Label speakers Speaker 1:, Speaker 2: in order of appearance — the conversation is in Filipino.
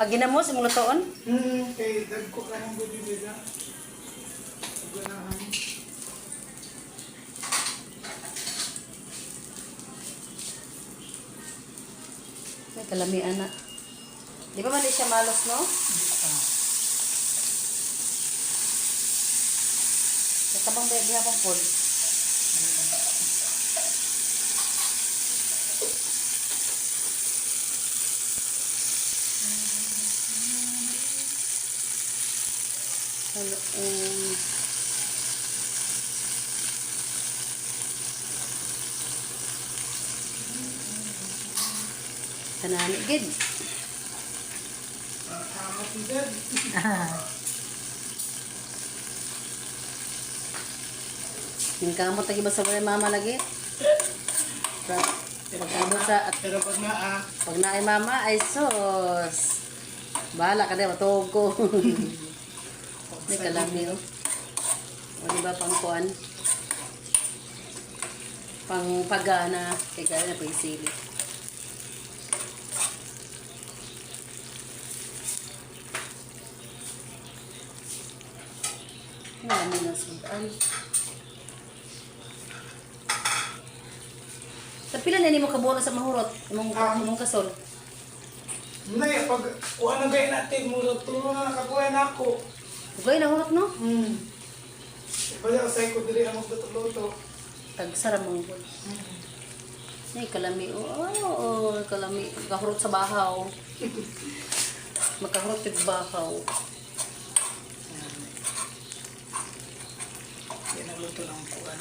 Speaker 1: Ginamos imong lutoon?
Speaker 2: Kay dagko ka ng gabi nila. Ganahan.
Speaker 1: May kalamian na. Di ba mali siya malos, no? Katabang ba yung hapang pod? Ano, kanani gid.
Speaker 2: Hamat ni Dad.
Speaker 1: Yung kamot lagi ba sa mama lagi? Pag-abot sa at
Speaker 2: Pero pag
Speaker 1: pag naay mama ay sos. Bahala ka din, matuog ko. May kalami, oh. O diba pang kuan? Pang pagana. Kaya kaya na pa yung sili. Marami na sudan. Sa pila na mo kabuo sa mahurot? Imong kasol?
Speaker 2: Nay, pag ano gaya natin mo, tulungan na nakabuhay na ako.
Speaker 1: Ugay na hurot, no?
Speaker 2: Baya sa ko dili ang magluto-luto.
Speaker 1: Tagsara mong bol. Ay, kalami. Oo, kalami. Makahurot sa bahaw. Makahurot sa bahaw.
Speaker 2: Yan ang luto ng kuwan.